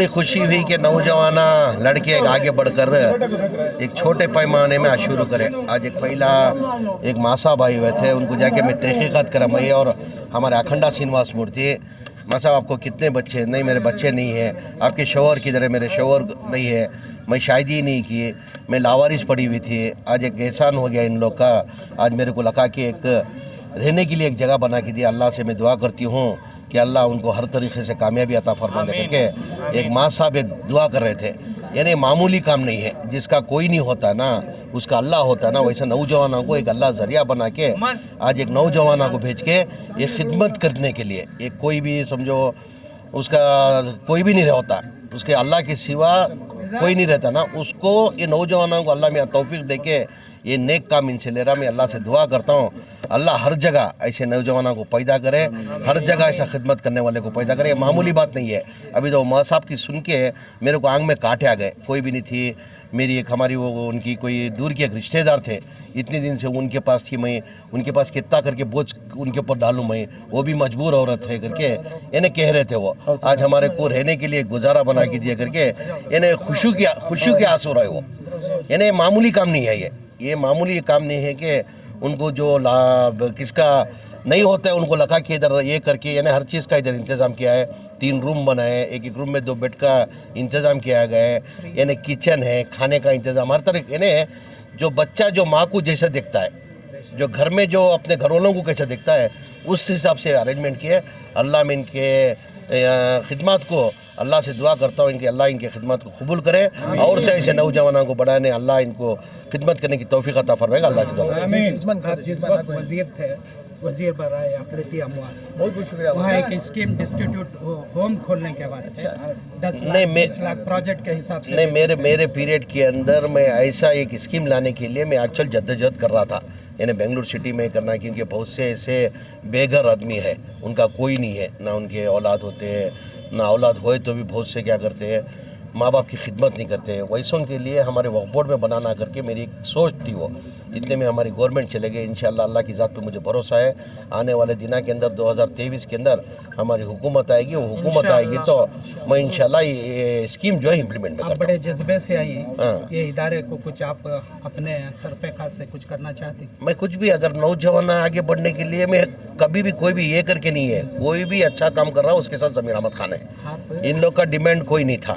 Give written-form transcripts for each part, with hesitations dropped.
बड़ी खुशी हुई कि नौजवाना लड़के आगे बढ़कर एक छोटे पैमाने में शुरू करें। आज एक पहला एक मासा भाई हुए थे, उनको जाके मैं तहकीकात करा, मैं और हमारे अखंडा श्रीनिवास मूर्ति। मासा आपको कितने बच्चे? नहीं, मेरे बच्चे नहीं हैं। आपके शोहर किधर है? मेरे शोहर नहीं है, मैं शादी नहीं की, मैं लावारिस पड़ी हुई थी। आज एक एहसान हो गया इन लोग का। आज मेरे को लगा कि एक रहने के लिए एक जगह बना के दिया। अल्लाह से मैं दुआ करती हूँ कि अल्लाह उनको हर तरीके से कामयाबी अता फरमा दे करके एक माँ साहब एक दुआ कर रहे थे। यानी मामूली काम नहीं है, जिसका कोई नहीं होता ना उसका अल्लाह होता है ना, वैसे नौजवानों को एक अल्लाह ज़रिया बना के आज एक नौजवानों को भेज के ये खिदमत करने के लिए एक कोई भी समझो उसका कोई भी नहीं होता, उसके अल्लाह के सिवा कोई नहीं रहता ना, उसको ये नौजवानों को अल्लाह में तौफीक दे के ये नेक काम इनसे ले रहा। मैं अल्लाह से दुआ करता हूँ अल्लाह हर जगह ऐसे नौजवानों को पैदा करे, हर जगह ऐसा खिदमत करने वाले को पैदा करे। ये मामूली बात नहीं है। अभी तो माँ साहब की सुन के मेरे को आंख में कांटे आ गए। कोई भी नहीं थी मेरी, एक हमारी वो उनकी कोई दूर के एक रिश्तेदार थे, इतने दिन से उनके पास थी। मैं उनके पास कितना करके बोझ उनके ऊपर डालूँ, मैं वो भी मजबूर औरत है करके यानी कह रहे थे वो। आज हमारे को रहने के लिए गुजारा बना के दिया करके यानी खुशी के आंसू रहे वो। यानी मामूली काम नहीं है ये मामूली काम नहीं है कि उनको जो लाभ किसका नहीं होता है उनको लगा कि इधर ये करके यानी हर चीज़ का इधर इंतज़ाम किया है। 3 रूम बनाए, एक रूम में 2 बेड का इंतज़ाम किया गया है, यानी किचन है, खाने का इंतज़ाम हर तरह। यानी जो बच्चा जो माँ को जैसा दिखता है, जो घर में जो अपने घरवालों को कैसा दिखता है, उस हिसाब से अरेंजमेंट किए। अल्लाह में इनके खिदमत को अल्लाह से दुआ करता हूँ इनके अल्लाह इनके खिदमत को कबूल करे और से ऐसे नौजवानों को बढ़ाने अल्लाह इनको खिदमत करने की तौफीक अता फरमाएगा। अल्लाह से दुआ वजीर बराए अक़लियती अमवाल, बहुत बहुत शुक्रिया। वहाँ एक स्कीम डिस्ट्रीब्यूट होम खोलने के वास्ते 10 लाख प्रोजेक्ट के हिसाब से नहीं, मेरे पीरियड के अंदर मैं ऐसा एक स्कीम लाने के लिए मैं एक्चुअल जद्दोजहद कर रहा था, यानी बेंगलुरु सिटी में करना, क्योंकि बहुत से ऐसे बेघर आदमी है, उनका कोई नहीं है, ना उनके औलाद होते हैं, ना औलाद होए तो भी बहुत से क्या करते हैं माँ बाप की खिदमत नहीं करते। वैसों के लिए हमारे वक्फ बोर्ड में बनाना करके मेरी एक सोच थी वो। इतने में हमारी गवर्नमेंट चले गए। इंशाल्लाह अल्लाह की ज़ात पे मुझे भरोसा है आने वाले दिनों के अंदर 2023 के अंदर हमारी हुकूमत आएगी। वो हुकूमत आएगी तो मैं इंशाल्लाह ये स्कीम जो है इम्प्लीमेंट करूँगा। बड़े जज्बे से आई ये इदारे को कुछ आप अपने सरफे खास से कुछ करना चाहते? मैं कुछ भी अगर नौजवान आगे बढ़ने के लिए मैं कभी भी कोई भी ये करके नहीं है, कोई भी अच्छा काम कर रहा है उसके साथ ज़मीर अहमद खान है। इन लोग का डिमांड कोई नहीं था।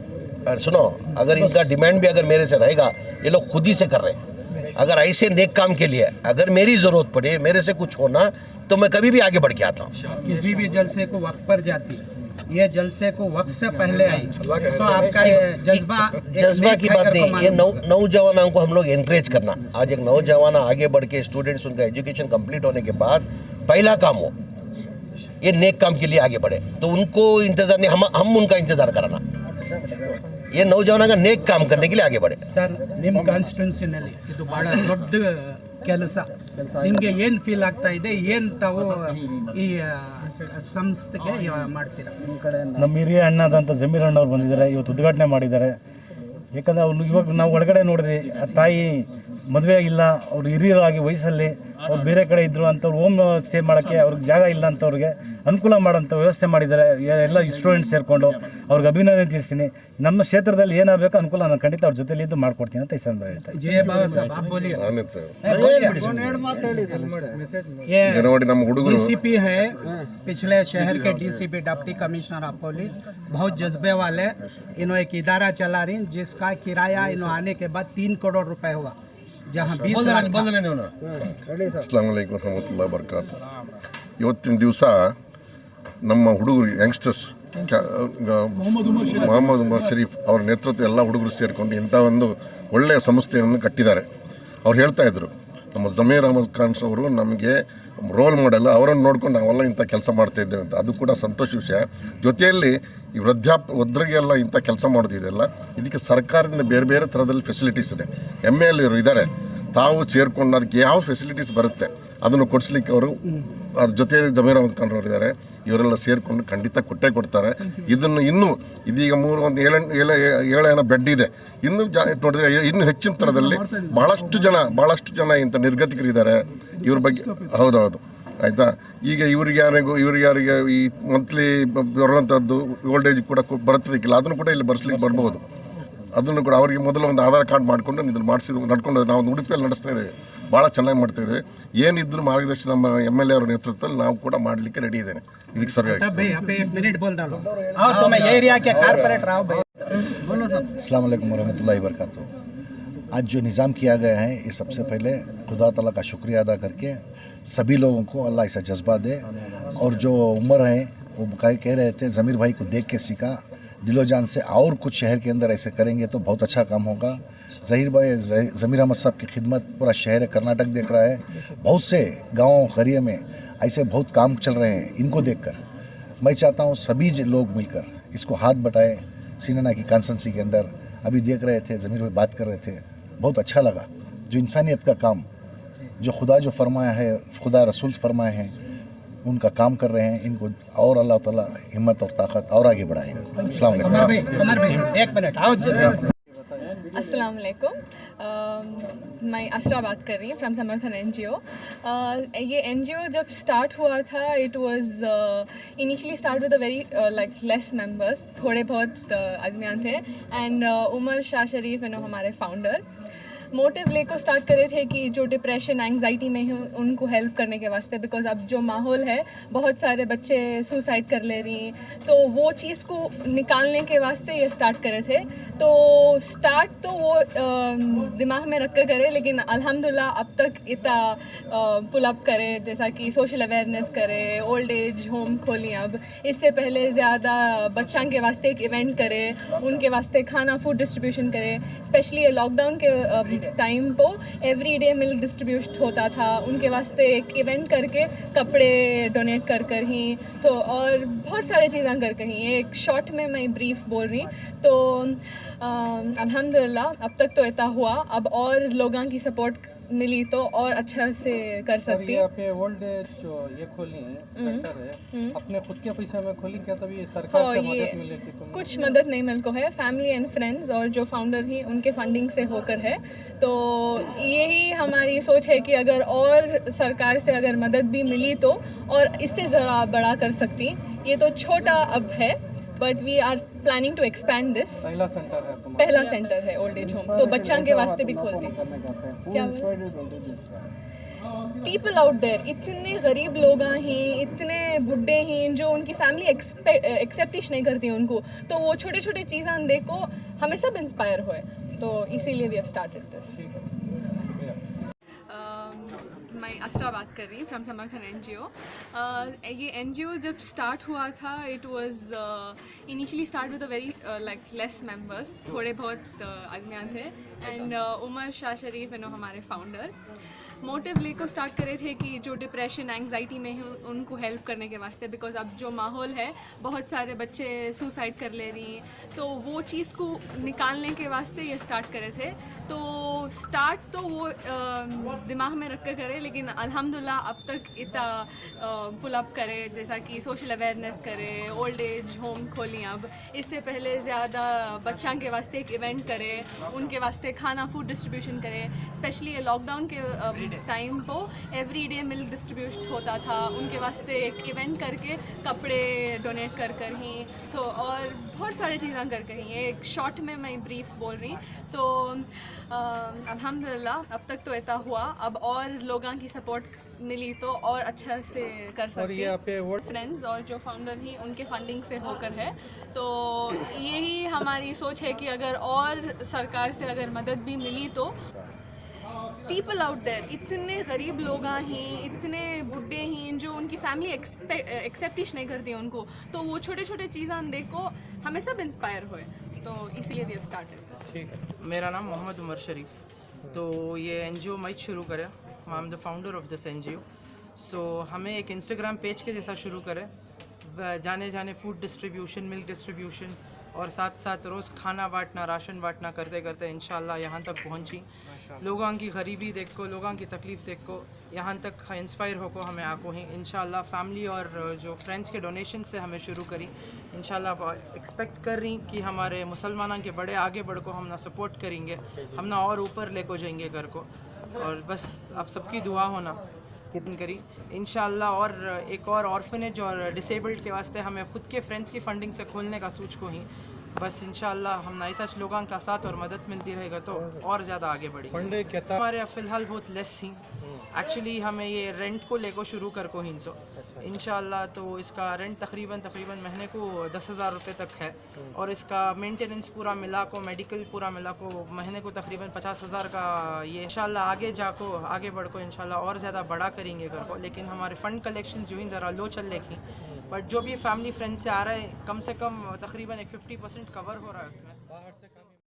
और सुनो, अगर इनका डिमांड भी अगर मेरे से रहेगा, ये लोग खुद ही से कर रहे हैं। अगर ऐसे नेक काम के लिए अगर मेरी ज़रूरत पड़े, मेरे से कुछ होना, तो मैं कभी भी आगे बढ़ के आता हूँ। किसी भी जलसे को वक्त पर जाती, ये जलसे को वक्त से पहले आई, तो आपका जज्बा की बात नहीं, ये नौजवानों को हम लोग एनकरेज करना। आज एक नौजवान आगे बढ़ के स्टूडेंट्स उनका एजुकेशन कंप्लीट होने के बाद पहला काम हो ये नेक काम के लिए आगे बढ़े, तो उनको इंतज़ार नहीं, हम उनका इंतज़ार कराना। ये नौजवानों का नेक काम करने के लिए आगे बढ़े। सर, ನಿಮ್ಮ ಕಾನ್ಸ್ಟಿಟ್ಯೂನ್ಸಿನಲ್ಲಿ ಇದು ಬಹಳ ದೊಡ್ಡ ಕೆಲಸ, ನಿಮಗೆ ಏನು ಫೀಲ್ ಆಗ್ತಾ ಇದೆ? ಏನು ತಾವು ಈ ಸಂಸ್ಥೆಗೆ ಮಾಡ್ತೀರಾ? ನಮ್ಮ ಹಿರಿಯ ಅಣ್ಣದಂತ ಜಮೀರ್ ಅಣ್ಣವ್ರು ಬಂದಿದ್ದಾರೆ, ಇವತ್ತು ಉದ್ಘಾಟನೆ ಮಾಡಿದ್ದಾರೆ. ಯಾಕಂದರೆ ಅವ್ರು ಇವಾಗ ನಾವು ಒಳಗಡೆ ನೋಡಿದ್ರಿ, ತಾಯಿ ಮದುವೆ ಇಲ್ಲ, ಅವ್ರು ಹಿರಿಯರಾಗಿ ವಯಸ್ಸಲ್ಲಿ ಅವ್ರು ಬೇರೆ ಕಡೆ ಇದ್ದರು ಅಂಥವ್ರು ಹೋಮ್ ಸ್ಟೇ ಮಾಡೋಕ್ಕೆ ಅವ್ರಿಗೆ ಜಾಗ ಇಲ್ಲ ಅಂತವ್ರಿಗೆ ಅನುಕೂಲ ಮಾಡೋಂಥ ವ್ಯವಸ್ಥೆ ಮಾಡಿದ್ದಾರೆ. ಎಲ್ಲ ಸ್ಟೂಡೆಂಟ್ಸ್ ಸೇರಿಕೊಂಡು ಅವ್ರಿಗೆ ಅಭಿನಂದನೆ ತಿಳಿಸ್ತೀನಿ. ನಮ್ಮ ಕ್ಷೇತ್ರದಲ್ಲಿ ಏನಾಗಬೇಕು ಅನುಕೂಲ ನಾನು ಖಂಡಿತ ಅವ್ರ ಜೊತೆಲಿ ಇದ್ದು ಮಾಡ್ಕೊಡ್ತೀನಿ ಅಂತ ಈ ಸಂದರ್ಭ ಹೇಳ್ತಾರೆ. डीसीपी है, पिछले शहर के DCP deputy commissioner of police, बहुत जज्बे वाले। इन्होंने एक इदारा चला रही जिसका किराया इन्होंने आने के बाद 3 करोड़ रुपए हुआ, जहाँ 20 लाख। ಅಸ್ಸಲಾಮು ಅಲೈಕುಂ ವರಹಮತುಲ್ಲಾಹಿ ವಬರಕಾತು. ಇವತ್ತಿನ ದಿವಸ ನಮ್ಮ ಹುಡುಗರು ಯಂಗ್ಸ್ಟರ್ಸ್ ಮೊಹಮ್ಮದ್ ಉಮರ್ ಶರೀಫ್ ಅವರ ನೇತೃತ್ವ ಎಲ್ಲ ಹುಡುಗರು ಸೇರಿಕೊಂಡು ಇಂಥ ಒಂದು ಒಳ್ಳೆಯ ಸಂಸ್ಥೆಯನ್ನು ಕಟ್ಟಿದ್ದಾರೆ. ಅವ್ರು ಹೇಳ್ತಾ ಇದ್ರು, ನಮ್ಮ ಜಮೀರ್ ಅಹಮದ್ ಖಾನ್ ಅವರು ನಮಗೆ ರೋಲ್ ಮಾಡೆಲ್, ಅವರನ್ನು ನೋಡ್ಕೊಂಡು ನಾವೆಲ್ಲ ಇಂಥ ಕೆಲಸ ಮಾಡ್ತಾಯಿದ್ದೇವೆ ಅಂತ. ಅದು ಕೂಡ ಸಂತೋಷ ವಿಷಯ. ಜೊತೆಯಲ್ಲಿ ಈ ವೃದ್ಧರಿಗೆಲ್ಲ ಇಂಥ ಕೆಲಸ ಮಾಡೋದಿದೆಯಲ್ಲ, ಇದಕ್ಕೆ ಸರ್ಕಾರದಿಂದ ಬೇರೆ ಬೇರೆ ಥರದಲ್ಲಿ ಫೆಸಿಲಿಟೀಸ್ ಇದೆ. ML ಇವರು ಇದ್ದಾರೆ, ತಾವು ಸೇರಿಕೊಂಡು ಅದಕ್ಕೆ ಯಾವ ಫೆಸಿಲಿಟೀಸ್ ಬರುತ್ತೆ ಅದನ್ನು ಕೊಡಿಸ್ಲಿಕ್ಕೆ ಅವರು ಅದ್ರ ಜೊತೆ ಜಮೀರ್ ಅಹಮದ್ ಖಾನ್ ಅವರು ಇದ್ದಾರೆ, ಇವರೆಲ್ಲ ಸೇರಿಕೊಂಡು ಖಂಡಿತ ಕೊಟ್ಟೇ ಕೊಡ್ತಾರೆ. ಇದನ್ನು ಇನ್ನೂ ಇದೀಗ 7 ಬೆಡ್ ಇದೆ, ಇನ್ನೂ ನೋಡಿದ್ರೆ ಇನ್ನೂ ಹೆಚ್ಚಿನ ಥರದಲ್ಲಿ ಭಾಳಷ್ಟು ಜನ ಇಂಥ ನಿರ್ಗತಿಕರಿದ್ದಾರೆ. ಇವ್ರ ಬಗ್ಗೆ ಹೌದೌದು ಆಯಿತಾ. ಈಗ ಇವ್ರಿಗೆ ಈ ಮಂತ್ಲಿ ಬರುವಂಥದ್ದು ಓಲ್ಡ್ ಏಜ್ ಕೂಡ ಬರುತ್ತಿರಲಿಕ್ಕಿಲ್ಲ, ಅದನ್ನು ಕೂಡ ಇಲ್ಲಿ ಬರ್ಬೋದು. ಅದನ್ನು ಕೂಡ ಅವರಿಗೆ ಮೊದಲು ಒಂದು ಆಧಾರ್ ಕಾರ್ಡ್ ಮಾಡಿಕೊಂಡು ಇದನ್ನು ನಡ್ಕೊಂಡು ನಾವು ಉಡುಪಿಯಲ್ಲಿ ನಡೆಸ್ತಾ ಇದ್ದೇವೆ, ಭಾಳ ಚೆನ್ನಾಗಿ ಮಾಡ್ತಾಯಿದ್ದೇವೆ. ಏನಿದ್ರು ಮಾರ್ಗದರ್ಶನ ನಮ್ಮ MLA ಅವರ ನೇತೃತ್ವದಲ್ಲಿ ನಾವು ಕೂಡ ಮಾಡಲಿಕ್ಕೆ ರೆಡಿ ಇದ್ದೇನೆ. ಇದಕ್ಕೆ ಸರಿಯಾಗಿ अस्सलाम वालेकुम रहमतुल्लाहि वबरकातुहू। आज जो निज़ाम किया गया है, ये सबसे पहले खुदा ताला का शुक्रिया अदा करके सभी लोगों को अल्लाह ऐसा जज्बा दे। और जो उमर है वो कह रहे थे ज़मीर भाई को देख के सीखा, दिलो जान से और कुछ शहर के अंदर ऐसे करेंगे तो बहुत अच्छा काम होगा। ज़मीर अहमद साहब की खिदमत पूरा शहर कर्नाटक देख रहा है। बहुत से गाँव गरिया में ऐसे बहुत काम चल रहे हैं, इनको देखकर मैं चाहता हूँ सभी लोग मिलकर इसको हाथ बटाएं। सीनाना की कॉन्स्टेंसी के अंदर अभी देख रहे थे, ज़मीर भाई बात कर रहे थे, बहुत अच्छा लगा। जो इंसानियत का काम जो खुदा जो फरमाया है, खुदा रसूल फरमाए हैं, उनका काम कर रहे हैं। इनको और अल्लाह ताला हिम्मत और ताकत और आगे बढ़ाएं। अस्सलाम वालेकुम। अस्सलाम वालेकुम। मैं असरा बात कर रही हूँ फ्रॉम समर्थन NGO। ये NGO जब स्टार्ट हुआ था, it was initially start with a very like less members, थोड़े बहुत आदमियाँ थे। एंड उमर शाह शरीफ हमारे फाउंडर मोटिव लेको स्टार्ट करे थे कि जो डिप्रेशन एंग्जाइटी में हैं उनको हेल्प करने के वास्ते, बिकॉज अब जो माहौल है बहुत सारे बच्चे सुसाइड कर ले रही हैं, तो वो चीज़ को निकालने के वास्ते ये स्टार्ट करे थे। तो स्टार्ट तो वो दिमाग में रख कर करे, लेकिन अल्हम्दुलिल्लाह अब तक इतना पुल अप करे, जैसा कि सोशल अवेयरनेस करे, ओल्ड एज होम खोली। अब इससे पहले ज़्यादा बच्चों के वास्ते एक इवेंट करे, उनके वास्ते खाना फूड डिस्ट्रीब्यूशन करे। स्पेशली लॉकडाउन के टाइम को एवरीडे मिल्क डिस्ट्रीब्यूट होता था, उनके वास्ते एक इवेंट करके कपड़े डोनेट कर ही, तो और बहुत सारी चीज़ें कर ही। एक शॉर्ट में मैं ब्रीफ बोल रही, तो अल्हम्दुलिल्लाह अब तक तो इतना हुआ, अब और लोगों की सपोर्ट मिली तो और अच्छा से कर सकती है। पे ओल्ड एज जो ये खोली है सेंटर है, अपने खुद के पैसे में खोली क्या, तभी सरकार से मदद मिलेगी? कुछ मदद नहीं मिल को है, फैमिली एंड फ्रेंड्स और जो फाउंडर ही उनके फंडिंग से होकर है। तो यही हमारी सोच है कि अगर और सरकार से अगर मदद भी मिली तो और इससे ज़रा बड़ा कर सकती। ये तो छोटा अब है, but we are planning to expand this. पहला सेंटर है ओल्ड एज होम, तो बच्चों के वास्ते भी खोलते। क्या पीपल आउट देयर, इतने गरीब लोग हैं, इतने बुढ़े हैं जो उनकी फैमिली एक्सेप्ट ही नहीं करती उनको, तो वो छोटे छोटे चीज़ें देखो हमें सब इंस्पायर हुए, तो इसीलिए वी हैव स्टार्टेड दिस। मैं असरा बात कर रही हूँ फ्रॉम समर्थन NGO। ये NGO जब स्टार्ट हुआ था, it was initially start with a very like less members, थोड़े बहुत आदमियाँ थे। एंड उमर शाह शरीफ हमारे फाउंडर मोटिव लेको स्टार्ट करे थे कि जो डिप्रेशन एंग्जाइटी में हैं उनको हेल्प करने के वास्ते, बिकॉज अब जो माहौल है बहुत सारे बच्चे सुसाइड कर ले रही हैं, तो वो चीज़ को निकालने के वास्ते ये स्टार्ट करे थे। तो स्टार्ट तो वो दिमाग में रख कर करे, लेकिन अल्हम्दुलिल्लाह अब तक इतना पुल अप करे, जैसा कि सोशल अवेयरनेस करे, ओल्ड एज होम खोली। अब इससे पहले ज़्यादा बच्चों के वास्ते एक इवेंट करे, उनके वास्ते खाना फूड डिस्ट्रीब्यूशन करे। स्पेशली लॉकडाउन के टाइम को एवरीडे मिल्क डिस्ट्रीब्यूट होता था, उनके वास्ते एक इवेंट करके कपड़े डोनेट कर ही, तो और बहुत सारी चीज़ें कर ही। एक शॉर्ट में मैं ब्रीफ बोल रही, तो अल्हम्दुलिल्लाह अब तक तो इतना हुआ, अब और लोगों की सपोर्ट मिली तो और अच्छा से कर सकते हैं। फ्रेंड्स और जो फाउंडर ही उनके फंडिंग से होकर है, तो यही हमारी सोच है कि अगर और सरकार से अगर मदद भी मिली तो पीपल आउट देयर, इतने गरीब लोग हैं, इतने बुढ़े हैं जो उनकी फैमिली एक्सेप्ट ही नहीं करती उनको, तो वो छोटे छोटे चीज़ें देखो हमें सब इंस्पायर हुए, तो इसीलिए वी हैव स्टार्टेड। मेरा नाम मोहम्मद उमर शरीफ, तो ये NGO मैं शुरू करे, I am the founder of this NGO। सो हमें एक इंस्टाग्राम पेज के जैसा शुरू करे, जाने फूड डिस्ट्रीब्यूशन, मिल्क डिस्ट्रीब्यूशन और साथ साथ रोज़ खाना बांटना, राशन बांटना करते करते इंशाल्लाह यहाँ तक पहुँची। लोगों की गरीबी देखो, लोगों की तकलीफ़ देखो, यहाँ तक इंस्पायर होको हमें आको ही इंशाल्लाह। फैमिली और जो फ्रेंड्स के डोनेशन से हमें शुरू करी, इंशाल्लाह एक्सपेक्ट कर रही कि हमारे मुसलमानों के बड़े आगे बढ़ को हम ना सपोर्ट करेंगे, हम ना और ऊपर लेको जाएंगे घर को। और बस आप सबकी दुआ होना कितनी करी इंशाल्लाह। और एक और ऑर्फनेज और डिसेबल्ड के वास्ते हमें खुद के फ्रेंड्स की फंडिंग से खोलने का सोच को ही बस इंशाल्लाह हम ऐसा लोगों का साथ और मदद मिलती रहेगा तो और ज़्यादा आगे बढ़ेंगे। फंड कितना हमारे फ़िलहाल बहुत लेस ही एक्चुअली हमें ये रेंट को लेकर शुरू कर को ही सो इंशाल्लाह। तो इसका रेंट तकरीबन महीने को 10,000 रुपये तक है और इसका मेंटेनेंस पूरा मिला को मेडिकल पूरा मिला को महीने को तकरीबन 50,000 का ये इंशाल्लाह आगे बढ़ को इंशाल्लाह और ज़्यादा बड़ा करेंगे घर को। लेकिन हमारे फ़ंड कलेक्शन जो ही ज़रा लो चल रही बट जो भी फैमिली फ्रेंड से आ रहे हैं कम से कम तकरीबन एक 50% कवर हो रहा है उसमें।